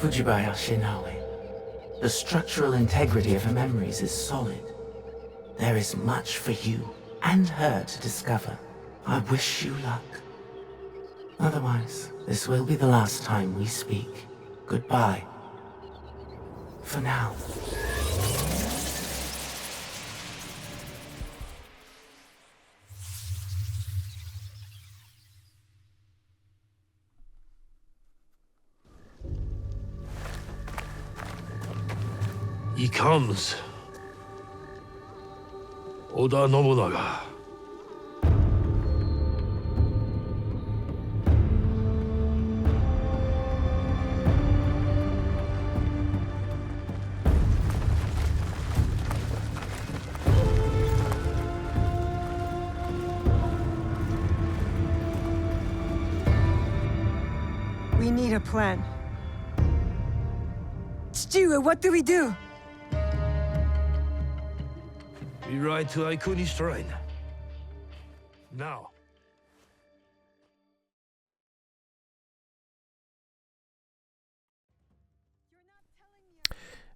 Fujibaya Shinawi. The structural integrity of her memories is solid. There is much for you and her to discover. I wish you luck. Otherwise, this will be the last time we speak. Goodbye. For now. He comes. Oda Nobunaga. We need a plan. Stuart, what do we do? We ride to Aikuni Shrine. Now.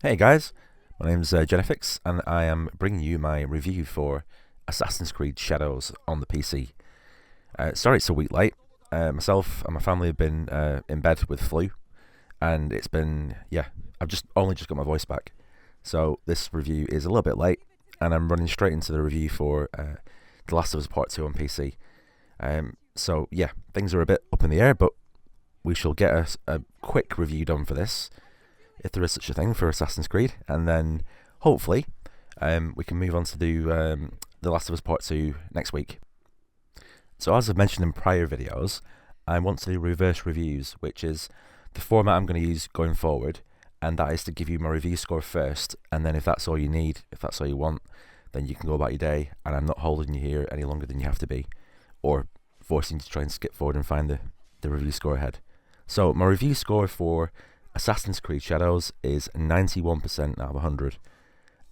Hey guys, my name's Genefix, and I am bringing you my review for Assassin's Creed Shadows on the PC. Sorry it's a week late. Myself and my family have been in bed with flu, and it's been, I've only just got my voice back. So this review is a little bit late, and I'm running straight into the review for The Last of Us Part 2 on PC. So yeah, things are a bit up in the air, but we shall get a quick review done for this, if there is such a thing for Assassin's Creed, and then hopefully we can move on to do The Last of Us Part 2 next week. So as I've mentioned in prior videos, I want to do reverse reviews, which is the format I'm going to use going forward, and that is to give you my review score first, and then if that's all you need, if that's all you want, then you can go about your day, and I'm not holding you here any longer than you have to be, or forcing you to try and skip forward and find the review score ahead. So my review score for Assassin's Creed Shadows is 91% out of 100,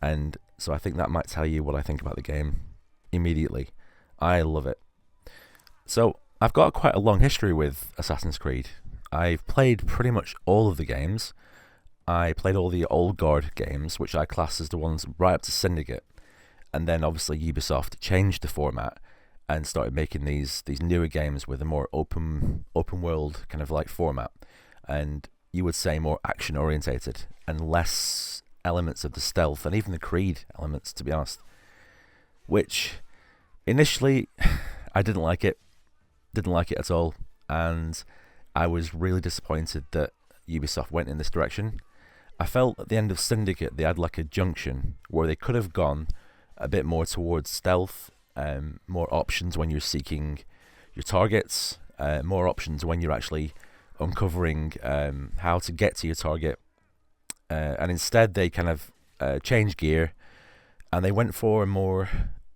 and so I think that might tell you what I think about the game immediately. I love it. So I've got quite a long history with Assassin's Creed. I've played pretty much all of the games. I played all the old guard games, which I class as the ones right up to Syndicate, and then obviously Ubisoft changed the format and started making these newer games with a more open world kind of like format, and you would say more action orientated and less elements of the stealth and even the Creed elements, to be honest. Which initially I didn't like it at all, and I was really disappointed that Ubisoft went in this direction. I felt at the end of Syndicate they had like a junction where they could have gone a bit more towards stealth, more options when you're seeking your targets, more options when you're actually uncovering how to get to your target, and instead they kind of changed gear and they went for a more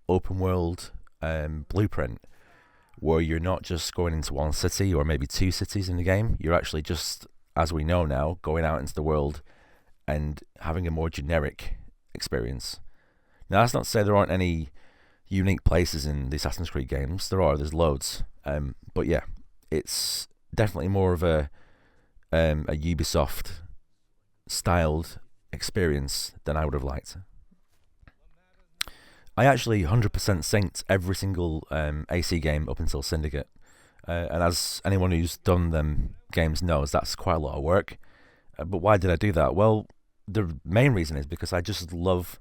open world blueprint, where you're not just going into one city or maybe two cities in the game. You're actually just, as we know now, going out into the world and having a more generic experience. Now that's not to say there aren't any unique places in the Assassin's Creed games. There's loads. But yeah, it's definitely more of a Ubisoft styled experience than I would have liked. I actually 100% synced every single AC game up until Syndicate, and as anyone who's done them games knows, that's quite a lot of work. But why did I do that? Well, the main reason is because I just love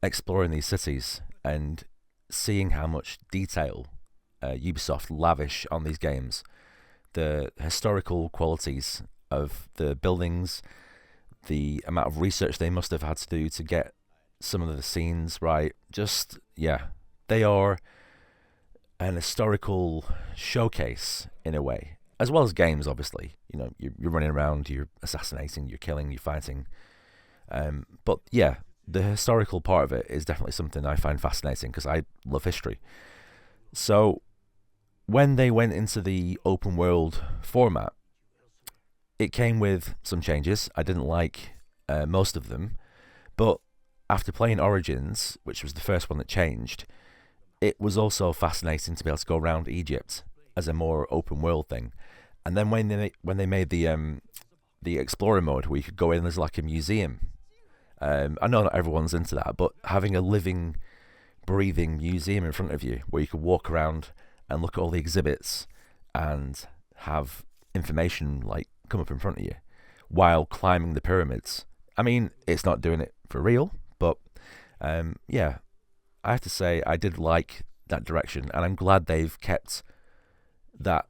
exploring these cities and seeing how much detail Ubisoft lavish on these games. The historical qualities of the buildings, the amount of research they must have had to do to get some of the scenes right. Just, yeah, they are an historical showcase in a way, as well as games, obviously. You know, you're running around, you're assassinating, you're killing, you're fighting. But yeah, the historical part of it is definitely something I find fascinating because I love history. So when they went into the open world format, it came with some changes. I didn't like most of them, but after playing Origins, which was the first one that changed, it was also fascinating to be able to go around Egypt as a more open world thing. And then when they made the the explorer mode where you could go in as like a museum. I know not everyone's into that, but having a living, breathing museum in front of you where you could walk around and look at all the exhibits and have information like come up in front of you while climbing the pyramids. I mean, it's not doing it for real, but yeah, I have to say I did like that direction, and I'm glad they've kept that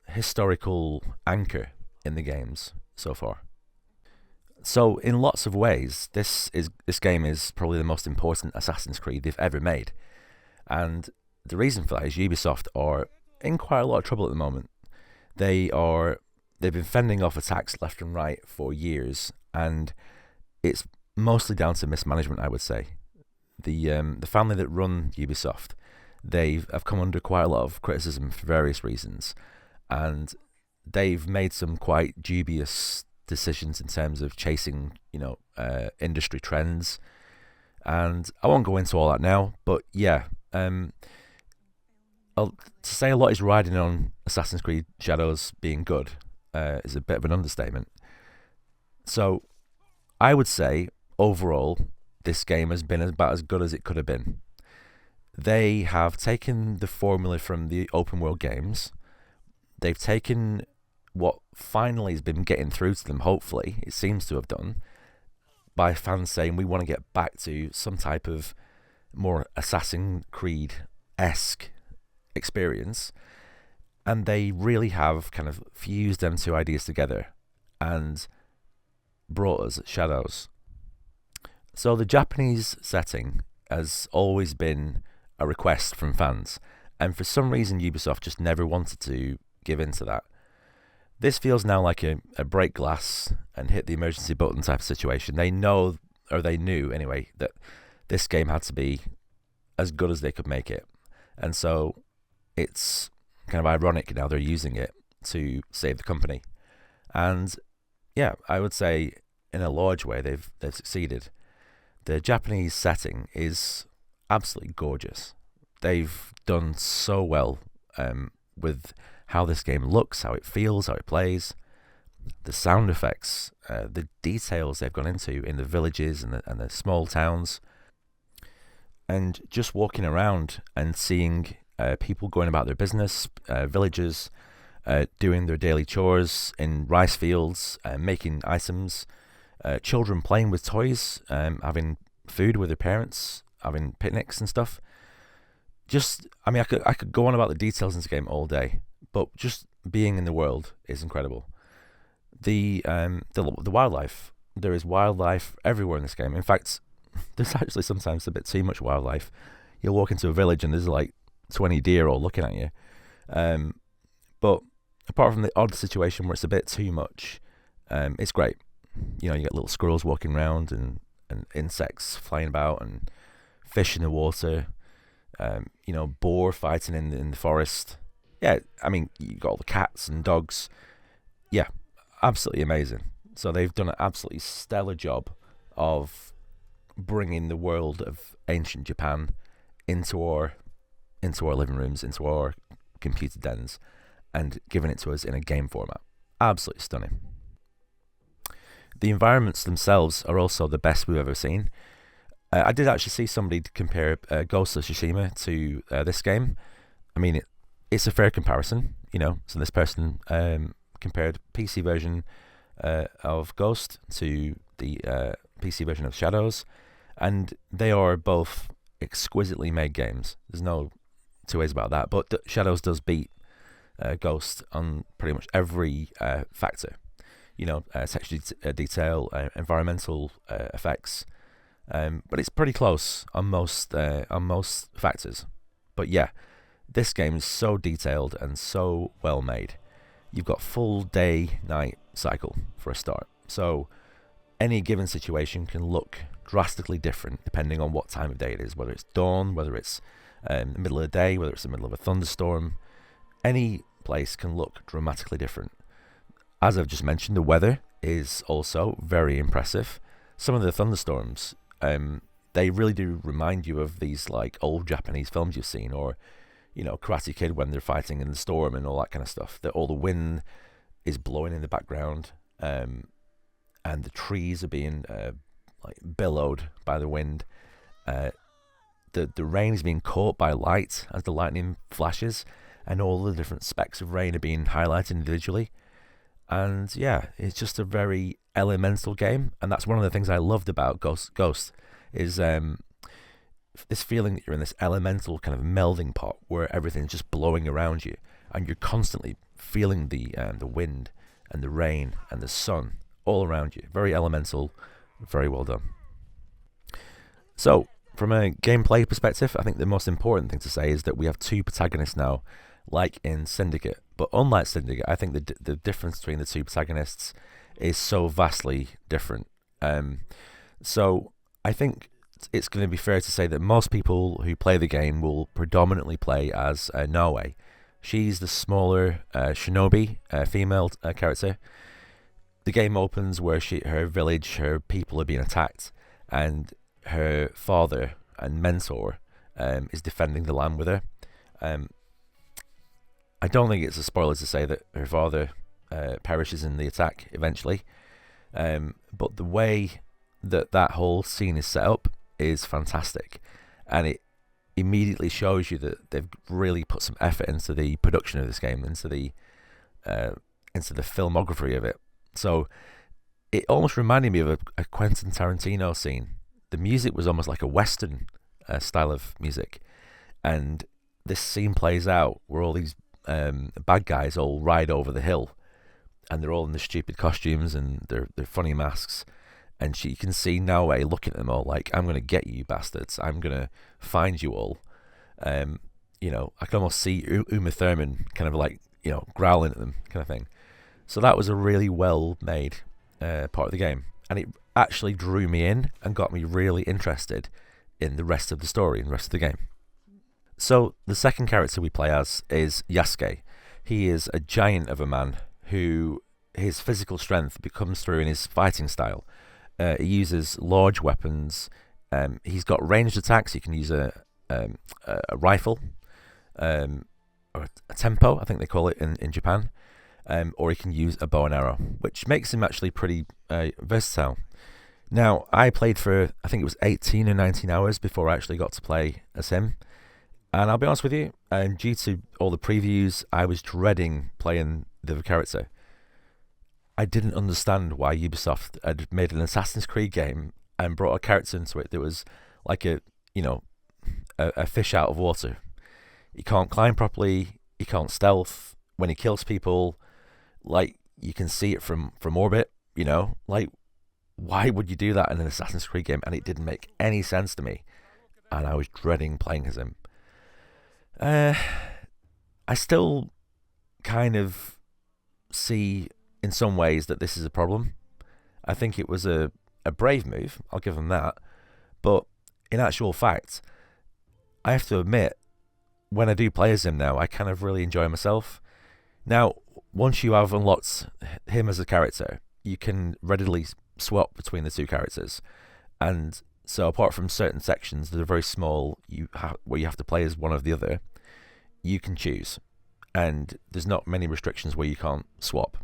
historical anchor in the games so far. So in lots of ways, this game is probably the most important Assassin's Creed they've ever made, and the reason for that is Ubisoft are in quite a lot of trouble at the moment. They've been fending off attacks left and right for years, and it's mostly down to mismanagement, I would say. The family that run Ubisoft, they have come under quite a lot of criticism for various reasons, and they've made some quite dubious decisions in terms of chasing, industry trends. And I won't go into all that now, but yeah, to say a lot is riding on Assassin's Creed Shadows being good is a bit of an understatement. So I would say overall this game has been about as good as it could have been. They have taken the formula from the open world games. They've taken what finally has been getting through to them, hopefully, it seems to have done, by fans saying we want to get back to some type of more Assassin's Creed-esque experience. And they really have kind of fused them two ideas together and brought us Shadows. So the Japanese setting has always been a request from fans, and for some reason Ubisoft just never wanted to give in to that. This feels now like a break glass and hit the emergency button type of situation. They know, or they knew anyway, that this game had to be as good as they could make it. And so it's kind of ironic now they're using it to save the company. And yeah, I would say in a large way they've succeeded. The Japanese setting is absolutely gorgeous. They've done so well with how this game looks, how it feels, how it plays, the sound effects, the details they've gone into in the villages and the small towns, and just walking around and seeing people going about their business, villagers doing their daily chores in rice fields, making items, children playing with toys, having food with their parents, having picnics and stuff. I could go on about the details in this game all day, but just being in the world is incredible. The wildlife, there is wildlife everywhere in this game. In fact, there's actually sometimes a bit too much wildlife. You'll walk into a village and there's like 20 deer all looking at you. But apart from the odd situation where it's a bit too much, it's great. You get little squirrels walking around and insects flying about and fish in the water. Boar fighting in the forest. Yeah, I mean, you got all the cats and dogs. Yeah, absolutely amazing. So they've done an absolutely stellar job of bringing the world of ancient Japan into our living rooms, into our computer dens, and giving it to us in a game format. Absolutely stunning. The environments themselves are also the best we've ever seen. I did actually see somebody compare Ghost of Tsushima to this game. I mean, it's a fair comparison, So this person compared PC version of Ghost to the PC version of Shadows, and they are both exquisitely made games. There's no two ways about that. But Shadows does beat Ghost on pretty much every factor. Texture detail, environmental effects. But it's pretty close on most factors. But yeah, this game is so detailed and so well made. You've got full day-night cycle for a start. So any given situation can look drastically different depending on what time of day it is, whether it's dawn, whether it's the middle of the day, whether it's the middle of a thunderstorm. Any place can look dramatically different. As I've just mentioned, the weather is also very impressive. Some of the thunderstorms, they really do remind you of these like old Japanese films you've seen, or Karate Kid when they're fighting in the storm and all that kind of stuff. That all the wind is blowing in the background. and the trees are being like billowed by the wind. The rain is being caught by light as the lightning flashes, and all the different specks of rain are being highlighted individually. And yeah, it's just a very elemental game, and that's one of the things I loved about Ghost is this feeling that you're in this elemental kind of melding pot where everything's just blowing around you, and you're constantly feeling the wind and the rain and the sun all around you. Very elemental, very well done. So, from a gameplay perspective, I think the most important thing to say is that we have two protagonists now, like in Syndicate. But unlike Syndicate, I think the difference between the two protagonists is so vastly different. So I think it's going to be fair to say that most people who play the game will predominantly play as Naoe. She's the smaller shinobi, female character. The game opens where her village, her people are being attacked, and her father and mentor is defending the land with her. I don't think it's a spoiler to say that her father perishes in the attack eventually, but the way that whole scene is set up is fantastic, and it immediately shows you that they've really put some effort into the production of this game, into the filmography of it. So it almost reminded me of a Quentin Tarantino scene. The music was almost like a Western style of music, and this scene plays out where all these bad guys all ride over the hill, and they're all in the stupid costumes and their funny masks, and you can see Naoe looking at them all like, I'm going to get you bastards, I'm going to find you all. I can almost see Uma Thurman kind of like, growling at them kind of thing. So that was a really well made part of the game, and it actually drew me in and got me really interested in the rest of the story and the rest of the game. So the second character we play as is Yasuke. He is a giant of a man who his physical strength comes through in his fighting style. He uses large weapons. He's got ranged attacks. He can use a rifle, or a tempo, I think they call it in Japan, or he can use a bow and arrow, which makes him actually pretty versatile. Now, I played for, I think it was 18 or 19 hours before I actually got to play as him. And I'll be honest with you, due to all the previews, I was dreading playing the other character. I didn't understand why Ubisoft had made an Assassin's Creed game and brought a character into it that was like a fish out of water. He can't climb properly, he can't stealth. When he kills people, like, you can see it from orbit, like, why would you do that in an Assassin's Creed game? And it didn't make any sense to me, and I was dreading playing as him. I still kind of see in some ways that this is a problem. I think it was a brave move, I'll give them that, but in actual fact, I have to admit, when I do play as him now, I kind of really enjoy myself. Now, once you have unlocked him as a character, you can readily swap between the two characters, and so apart from certain sections that are very small, where you have to play as one or the other, you can choose, and there's not many restrictions where you can't swap.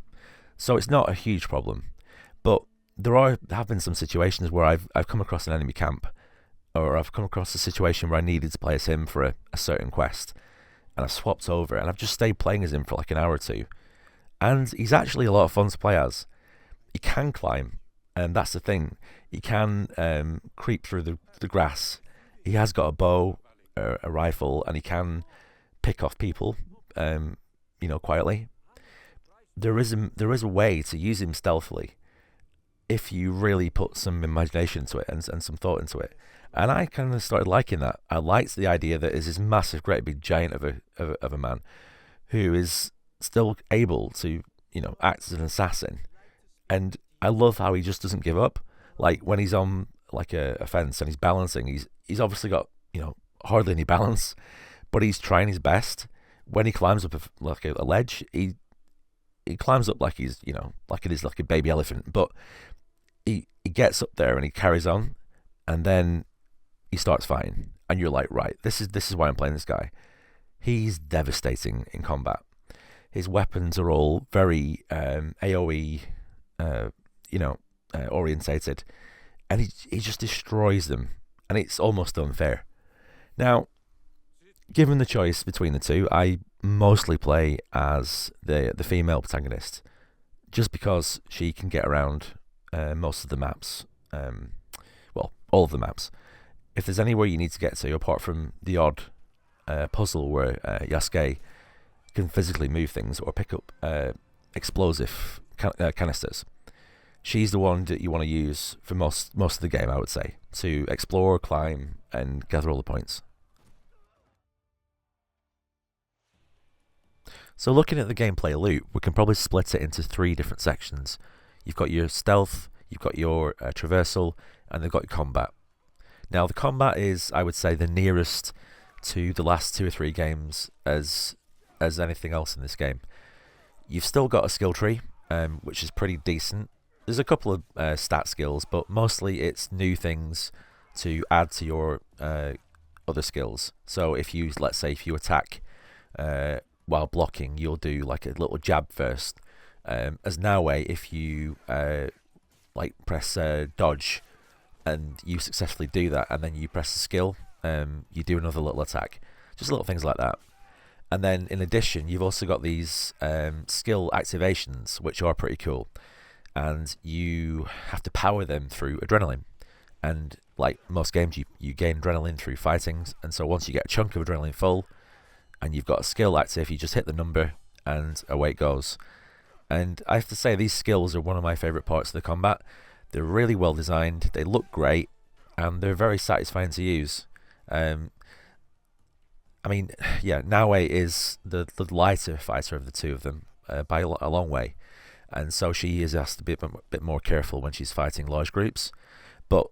So it's not a huge problem, but there have been some situations where I've come across an enemy camp, or I've come across a situation where I needed to play as him for a certain quest, and I've swapped over, and I've just stayed playing as him for like an hour or two, and he's actually a lot of fun to play as. He can climb, and that's the thing. He can creep through the grass. He has got a bow, a rifle, and he can pick off people, quietly. There is a way to use him stealthily if you really put some imagination into it and some thought into it. And I kind of started liking that. I liked the idea that is this massive, great big giant of a man who is still able to, act as an assassin. And I love how he just doesn't give up. Like when he's on like a fence and he's balancing, he's obviously got, hardly any balance, but he's trying his best. When he climbs up a ledge, he climbs up like he's, like it is like a baby elephant, but he gets up there and he carries on, and then he starts fighting, and you're like, right, this is why I'm playing this guy. He's devastating in combat. His weapons are all very AoE orientated, and he just destroys them, and it's almost unfair. Now, given the choice between the two, I mostly play as the female protagonist, just because she can get around most of the maps. All of the maps. If there's anywhere you need to get to, apart from the odd puzzle where Yasuke can physically move things or pick up explosive canisters, she's the one that you want to use for most of the game, I would say, to explore, climb, and gather all the points. So looking at the gameplay loop, we can probably split it into 3 different sections. You've got your stealth, you've got your traversal, and they've got your combat. Now the combat is, I would say, the nearest to the last 2 or 3 games as anything else in this game. You've still got a skill tree, which is pretty decent. There's a couple of stat skills, but mostly it's new things to add to your other skills. So if you, let's say, if you attack while blocking, you'll do like a little jab first. As Naue, if you press dodge and you successfully do that, and then you press the skill, you do another little attack. Just little things like that. And then in addition, you've also got these skill activations, which are pretty cool, and you have to power them through adrenaline. And like most games, you gain adrenaline through fighting, and so once you get a chunk of adrenaline full and you've got a skill active, you just hit the number and away it goes. And I have to say, these skills are one of my favourite parts of the combat. They're really well designed, they look great, and they're very satisfying to use. Naue is the lighter fighter of the two of them by a long way, and so she has to be a bit more careful when she's fighting large groups. But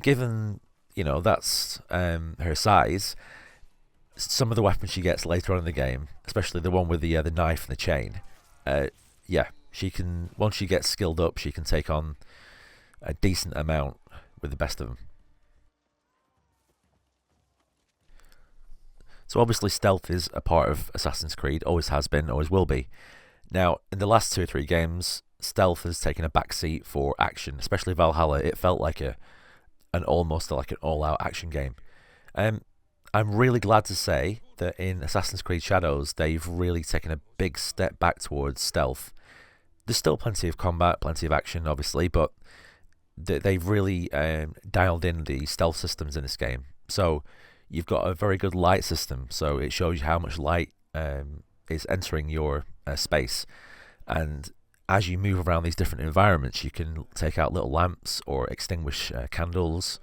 given that's her size, some of the weapons she gets later on in the game, especially the one with the knife and the chain, she can, once she gets skilled up, she can take on a decent amount with the best of them. So obviously stealth is a part of Assassin's Creed, always has been, always will be. Now, in the last 2 or 3 games, stealth has taken a backseat for action, especially Valhalla. It felt like almost like an all-out action game. I'm really glad to say that in Assassin's Creed Shadows, they've really taken a big step back towards stealth. There's still plenty of combat, plenty of action, obviously, but they've really dialed in the stealth systems in this game. So you've got a very good light system, so it shows you how much light is entering your space. And as you move around these different environments, you can take out little lamps or extinguish candles.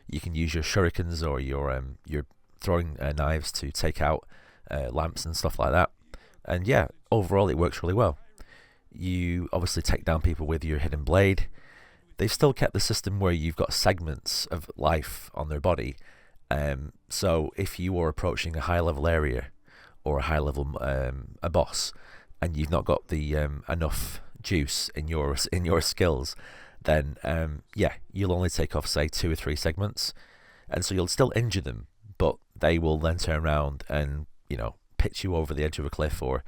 You can use your shurikens or your throwing knives to take out lamps and stuff like that. And yeah, overall it works really well. You obviously take down people with your hidden blade. They've still kept the system where you've got segments of life on their body. So if you are approaching a high level area or a high level a boss, and you've not got the enough juice in your skills, then you'll only take off, say, 2 or 3 segments, and so you'll still injure them, but they will then turn around and pitch you over the edge of a cliff or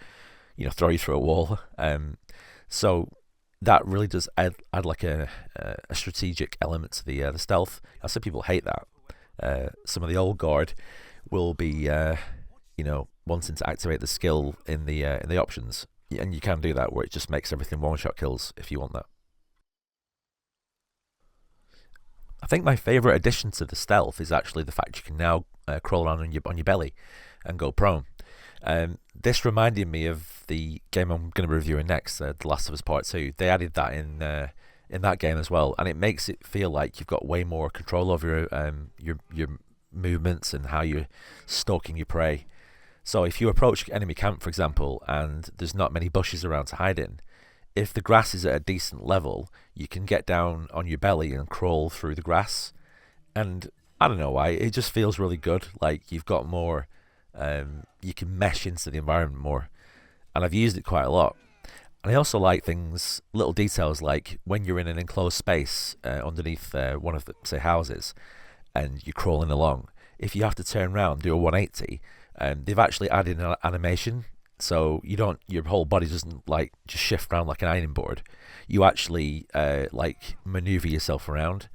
throw you through a wall. So that really does add like a strategic element to the stealth. Now, some people hate that. Some of the old guard will be wanting to activate the skill in the options, and you can do that where it just makes everything one-shot kills if you want that. I think my favourite addition to the stealth is actually the fact you can now crawl around on your belly and go prone. This reminded me of the game I'm going to be reviewing next, The Last of Us Part 2. They added that in that game as well, and it makes it feel like you've got way more control over your movements and how you're stalking your prey. So if you approach enemy camp, for example, and there's not many bushes around to hide in, if the grass is at a decent level, you can get down on your belly and crawl through the grass. And I don't know why, it just feels really good. Like you've got more, you can mesh into the environment more. And I've used it quite a lot. And I also like things, little details like when you're in an enclosed space underneath one of the, say, houses, and you're crawling along, if you have to turn around, do a 180, they've actually added an animation So your whole body doesn't like just shift around like an ironing board. You actually like maneuver yourself around,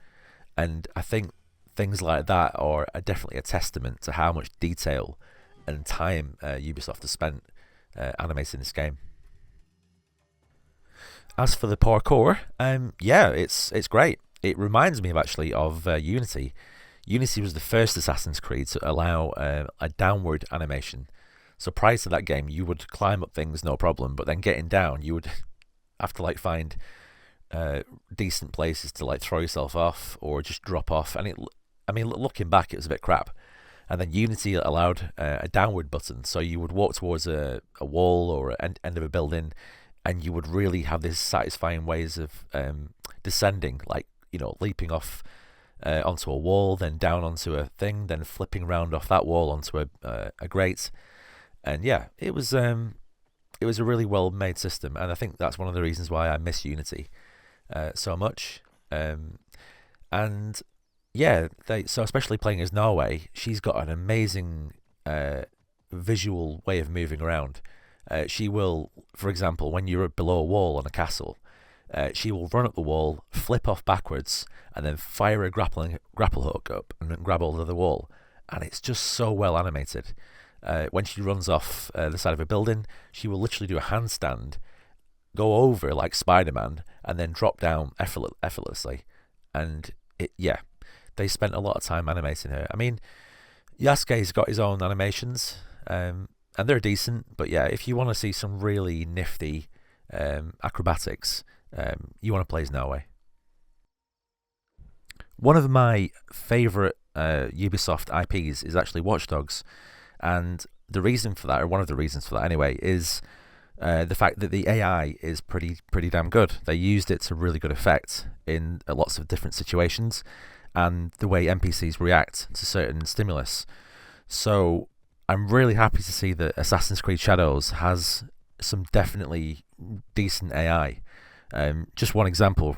and I think things like that are definitely a testament to how much detail and time Ubisoft has spent animating this game. As for the parkour, yeah, it's great. It reminds me of Unity. Unity was the first Assassin's Creed to allow a downward animation. So prior to that game, you would climb up things no problem, but then getting down, you would have to like find decent places to like throw yourself off or just drop off. And looking back, it was a bit crap. And then Unity allowed a downward button, so you would walk towards a wall or an end of a building, and you would really have this satisfying ways of descending, like leaping off onto a wall, then down onto a thing, then flipping round off that wall onto a grate. And yeah, it was a really well made system, and I think that's one of the reasons why I miss Unity so much. And yeah, so especially playing as Norway, she's got an amazing visual way of moving around. She will, for example, when you're below a wall on a castle, she will run up the wall, flip off backwards, and then fire a grapple hook up and then grab hold of the wall. And it's just so well animated. When she runs off the side of a building, she will literally do a handstand, go over like Spider-Man, and then drop down effortlessly. And they spent a lot of time animating her. I mean, Yasuke's got his own animations, and they're decent. But yeah, if you want to see some really nifty acrobatics, you want to play as Norway. One of my favourite Ubisoft IPs is actually Watch Dogs, and the reason for that, or one of the reasons for that anyway, is the fact that the AI is pretty damn good. They used it to really good effect in lots of different situations, and the way NPCs react to certain stimulus. So I'm really happy to see that Assassin's Creed Shadows has some definitely decent AI. Just one example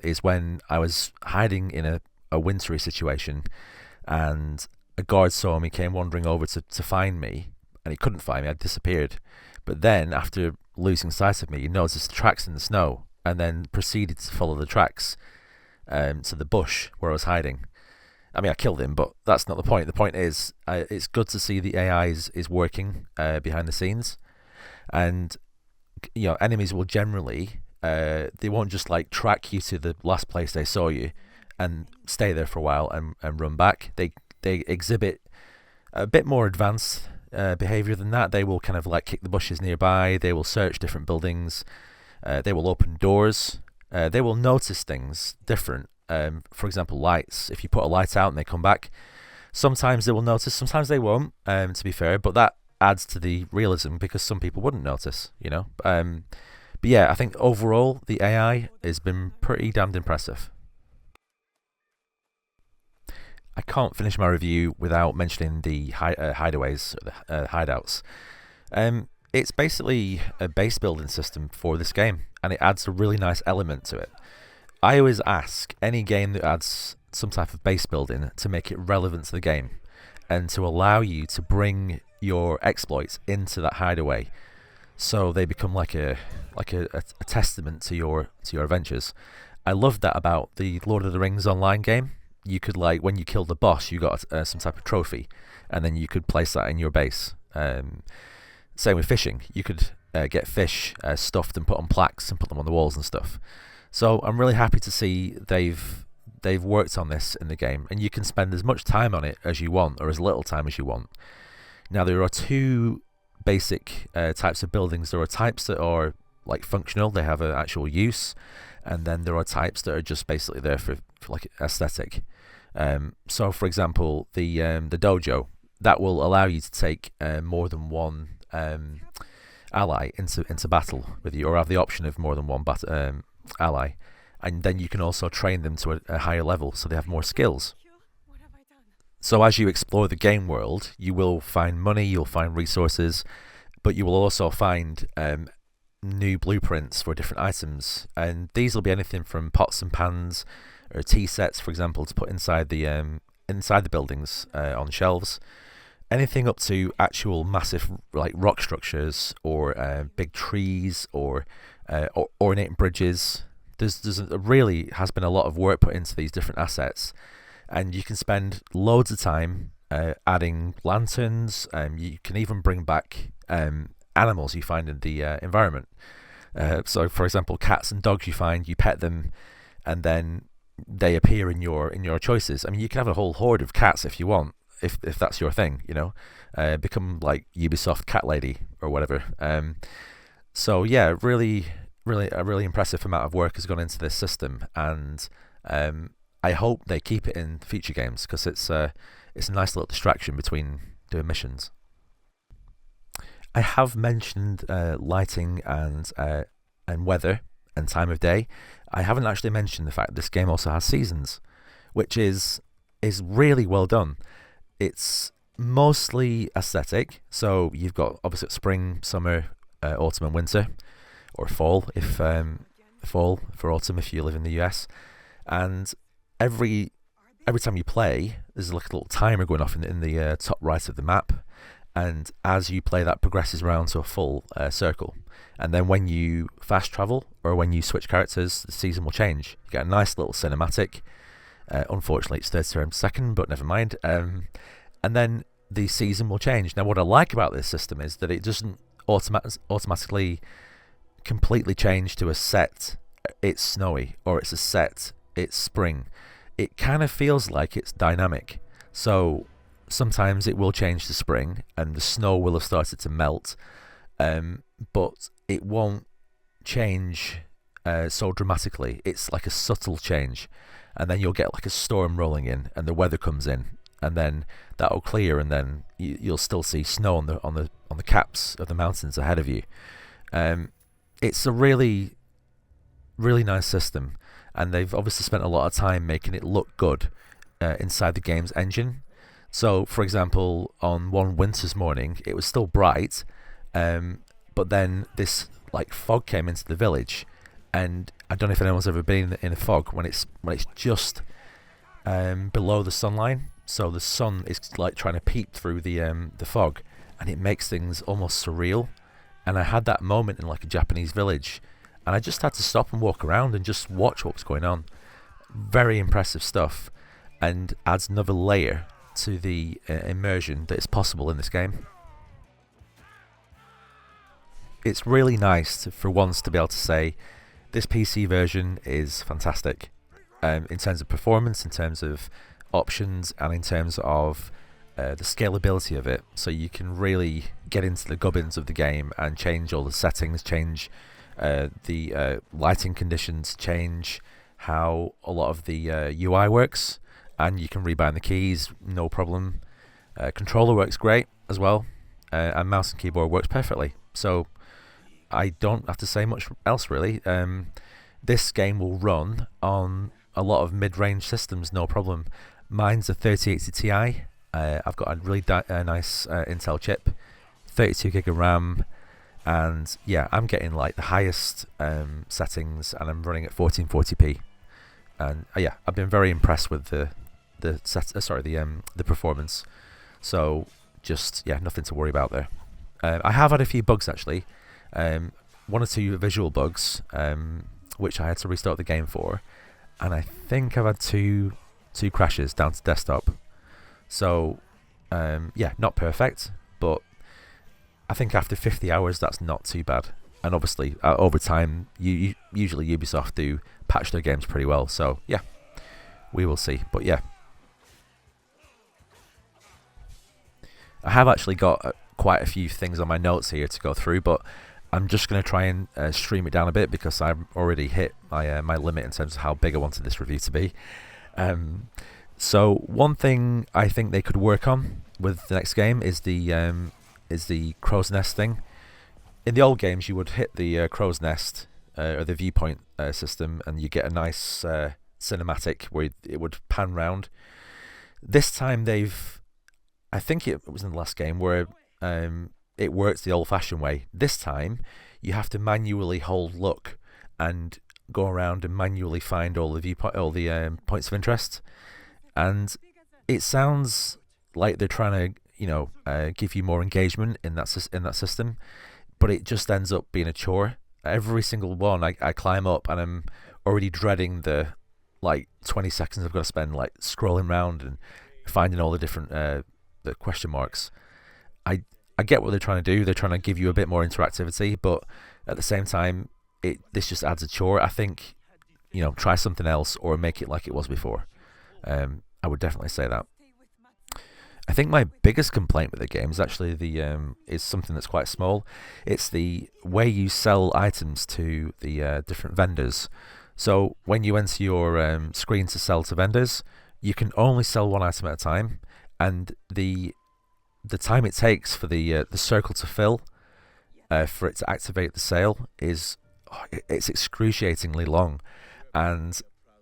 is when I was hiding in a wintry situation, and a guard saw me, came wandering over to find me, and he couldn't find me, I'd disappeared. But then, after losing sight of me, he noticed tracks in the snow, and then proceeded to follow the tracks to the bush where I was hiding. I mean, I killed him, but that's not the point. The point is, it's good to see the AI is working behind the scenes, and enemies will generally they won't just like track you to the last place they saw you and stay there for a while and run back. They exhibit a bit more advanced behavior than that. They will kind of like kick the bushes nearby. They will search different buildings. They will open doors. They will notice things different. For example, lights. If you put a light out and they come back, sometimes they will notice, sometimes they won't, to be fair, but that adds to the realism because some people wouldn't notice, but yeah, I think overall the AI has been pretty damned impressive. I can't finish my review without mentioning the hideaways, the hideouts. It's basically a base building system for this game, and it adds a really nice element to it. I always ask any game that adds some type of base building to make it relevant to the game, and to allow you to bring your exploits into that hideaway, so they become like a testament to your adventures. I love that about the Lord of the Rings online game. You could, like, when you killed the boss, you got some type of trophy, and then you could place that in your base. Same with fishing. You could get fish stuffed and put on plaques and put them on the walls and stuff. So I'm really happy to see they've worked on this in the game, and you can spend as much time on it as you want, or as little time as you want. Now, there are two basic types of buildings. There are types that are like functional, they have an actual use, and then there are types that are just basically there for like aesthetic. So for example, the dojo, that will allow you to take more than one ally into battle with you, or have the option of more than one ally, and then you can also train them to a higher level, so they have more skills. So as you explore the game world, you will find money, you'll find resources, but you will also find new blueprints for different items, and these will be anything from pots and pans or tea sets, for example, to put inside the buildings on shelves. anything up to actual massive like rock structures or big trees or ornate bridges. There's really has been a lot of work put into these different assets, and you can spend loads of time adding lanterns. You can even bring back animals you find in the environment. So, for example, cats and dogs you find, you pet them, and then they appear in your choices. I mean, you can have a whole horde of cats if you want, if that's your thing, you know. Become like Ubisoft cat lady or whatever. So yeah, really a really impressive amount of work has gone into this system, and I hope they keep it in future games, because it's a nice little distraction between doing missions. I have mentioned lighting and weather and time of day. I haven't actually mentioned the fact this game also has seasons, which is really well done. It's mostly aesthetic, so you've got obviously spring, summer, autumn and winter, or fall if fall for autumn if you live in the US, and every time you play, there's like a little timer going off in the top right of the map, and as you play, that progresses around to a full circle, and then when you fast travel or when you switch characters, the season will change. You get a nice little cinematic. Unfortunately, it's 30 frames a second, but never mind. And then the season will change. Now, what I like about this system is that it doesn't automatically completely change to a set it's snowy, or it's a set it's spring. It kind of feels like it's dynamic. So sometimes it will change to spring and the snow will have started to melt, but it won't change so dramatically. It's like a subtle change, and then you'll get like a storm rolling in and the weather comes in, and then that'll clear, and then you'll still see snow on the caps of the mountains ahead of you. It's a really nice system, and they've obviously spent a lot of time making it look good inside the game's engine. So, for example, on one winter's morning, it was still bright, but then this like fog came into the village, and I don't know if anyone's ever been in a fog when it's just below the sun line. So the sun is like trying to peep through the fog, and it makes things almost surreal. And I had that moment in like a Japanese village, and I just had to stop and walk around and just watch what was going on. Very impressive stuff, and adds another layer to the immersion that is possible in this game. It's really nice for once to be able to say this PC version is fantastic, in terms of performance, in terms of options, and in terms of the scalability of it. So you can really get into the gubbins of the game and change all the settings, change the lighting conditions, change how a lot of the UI works, and you can rebind the keys, no problem. Controller works great as well, and mouse and keyboard works perfectly. So I don't have to say much else really. This game will run on a lot of mid-range systems, no problem. Mine's a 3080 Ti. I've got a really nice Intel chip, 32 gig of RAM, and yeah, I'm getting like the highest settings, and I'm running at 1440p. And yeah, I've been very impressed with the performance. So just yeah, nothing to worry about there. I have had a few bugs actually, one or two visual bugs, which I had to restart the game for, and I think I've had two crashes down to desktop. So yeah, not perfect, but I think after 50 hours that's not too bad. And obviously over time, usually Ubisoft do patch their games pretty well, so yeah, we will see. But yeah, I have actually got quite a few things on my notes here to go through, but I'm just going to try and stream it down a bit, because I've already hit my limit in terms of how big I wanted this review to be. So one thing I think they could work on with the next game is the crow's nest thing. In the old games, you would hit the crow's nest or the viewpoint system, and you get a nice cinematic where it would pan round. This time I think it was in the last game where it works the old-fashioned way. This time you have to manually hold look and go around and manually find all the points of interest, and it sounds like they're trying to give you more engagement in that system, but it just ends up being a chore. Every single one I climb up and I'm already dreading the 20 seconds I've got to spend scrolling around and finding all the different the question marks. I get what they're trying to do. They're trying to give you a bit more interactivity, but at the same time, this just adds a chore. I think, try something else or make it like it was before. I would definitely say that. I think my biggest complaint with the game is actually is something that's quite small. It's the way you sell items to the different vendors. So when you enter your screen to sell to vendors, you can only sell one item at a time, and the time it takes for the circle to fill, for it to activate the sale it's excruciatingly long, and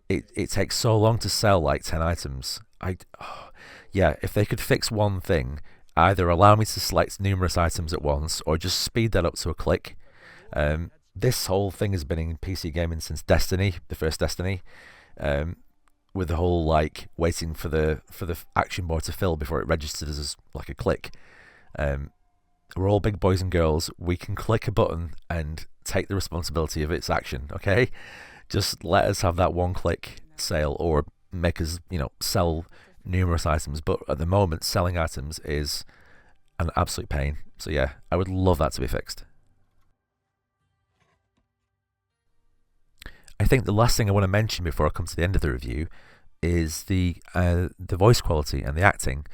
it takes so long to sell 10 items. If they could fix one thing, either allow me to select numerous items at once or just speed that up to a click. This whole thing has been in PC gaming since Destiny, the first Destiny, with the whole waiting for the action bar to fill before it registers as a click. We're all big boys and girls. We can click a button and take the responsibility of its action. Okay, just let us have that one click sale, or make us sell numerous items. But at the moment, selling items is an absolute pain. So yeah, I would love that to be fixed. I think the last thing I want to mention before I come to the end of the review is the voice quality and the acting.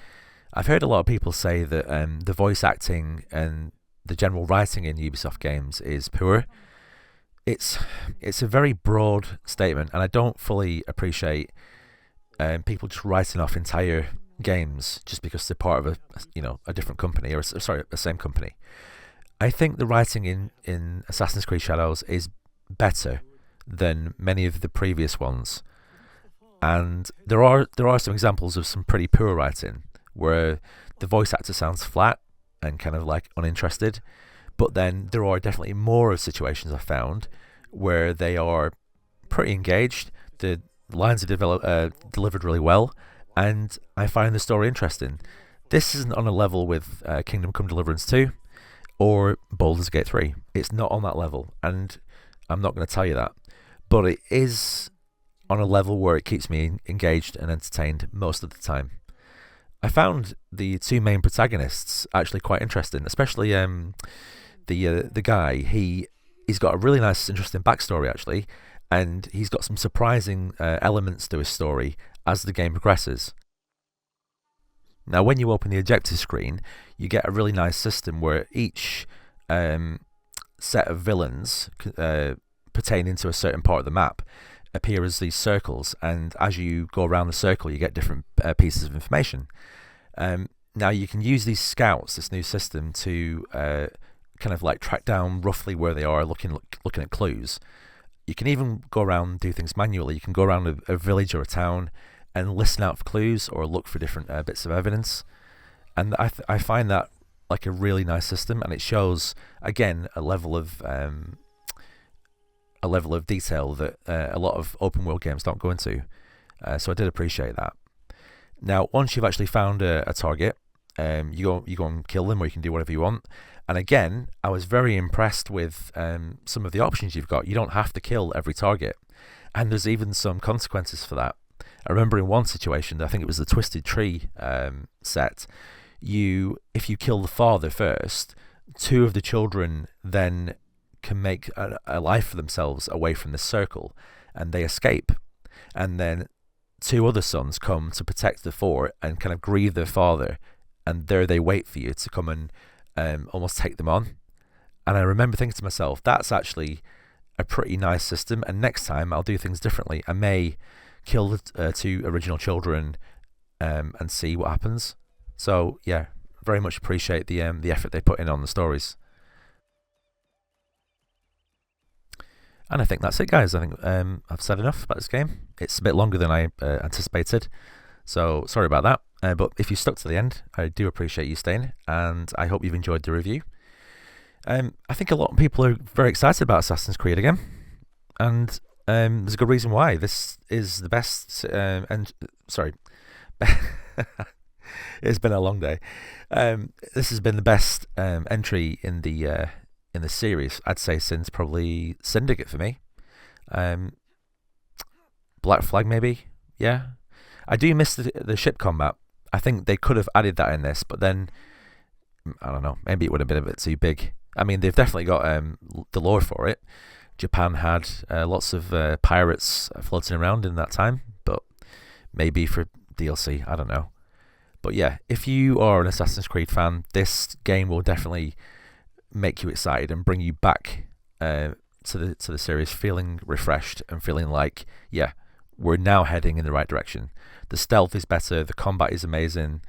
I've heard a lot of people say that the voice acting and the general writing in Ubisoft games is poor. It's a very broad statement, and I don't fully appreciate people just writing off entire games just because they're part of a different company, or the same company. I think the writing in Assassin's Creed Shadows is better than many of the previous ones, and there are some examples of some pretty poor writing where the voice actor sounds flat and kind of uninterested, but then there are definitely more of situations I've found where they are pretty engaged. The lines are delivered really well, and I find the story interesting. This isn't on a level with Kingdom Come Deliverance 2 or Baldur's Gate 3. It's not on that level, and I'm not going to tell you that, but it is on a level where it keeps me engaged and entertained most of the time. I found the two main protagonists actually quite interesting, especially the guy. He's got a really nice, interesting backstory actually, and he's got some surprising elements to his story as the game progresses. Now, when you open the objective screen, you get a really nice system where each set of villains pertaining to a certain part of the map appear as these circles, and as you go around the circle you get different pieces of information. Now you can use these scouts, this new system, to kind of track down roughly where they are, looking at clues. You can even go around and do things manually. You can go around a village or a town and listen out for clues or look for different bits of evidence, and I find that a really nice system, and it shows again a level of detail that a lot of open world games don't go into. So I did appreciate that. Now, once you've actually found a target, you go and kill them, or you can do whatever you want. And again, I was very impressed with some of the options you've got. You don't have to kill every target, and there's even some consequences for that. I remember in one situation, I think it was the Twisted Tree set, if you kill the father first, two of the children then can make a life for themselves away from this circle, and they escape, and then two other sons come to protect the fort and kind of grieve their father, and there they wait for you to come and almost take them on. And I remember thinking to myself, that's actually a pretty nice system, and next time I'll do things differently. I may kill the two original children and see what happens. So yeah, very much appreciate the effort they put in on the stories. And I think that's it, guys. I think I've said enough about this game. It's a bit longer than I anticipated, so sorry about that. But if you stuck to the end, I do appreciate you staying, and I hope you've enjoyed the review. I think a lot of people are very excited about Assassin's Creed again, and there's a good reason why. This is the best, It's been a long day. This has been the best entry in the series, I'd say, since probably Syndicate for me. Black Flag, maybe. Yeah, I do miss the ship combat. I think they could have added that in this, but then I don't know. Maybe it would have been a bit too big. I mean, they've definitely got the lore for it. Japan had lots of pirates floating around in that time, but maybe for DLC, I don't know. But yeah, if you are an Assassin's Creed fan, this game will definitely make you excited and bring you back to the series feeling refreshed and feeling like, yeah, we're now heading in the right direction. The stealth is better, the combat is amazing,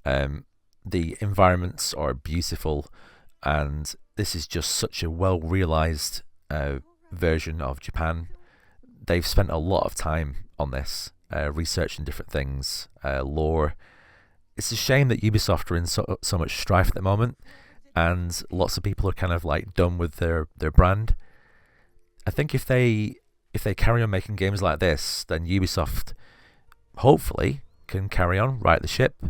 the environments are beautiful, and this is just such a well realized version of Japan. They've spent a lot of time on this, researching different things, lore. It's a shame that Ubisoft are in so much strife at the moment, and lots of people are kind of like done with their brand. I think if they carry on making games like this, then Ubisoft hopefully can carry on, right the ship,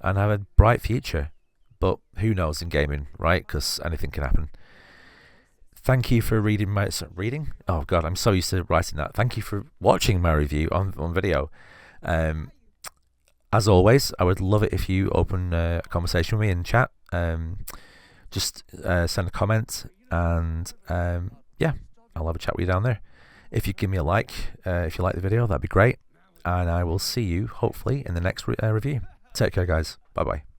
and have a bright future. But who knows in gaming, right? Because anything can happen. Thank you for reading my... Reading? Oh god, I'm so used to writing that. Thank you for watching my review on video. As always, I would love it if you open a conversation with me in chat. Just send a comment, and yeah, I'll have a chat with you down there. If you give me a like, if you like the video, that'd be great. And I will see you, hopefully, in the next review. Take care, guys. Bye-bye.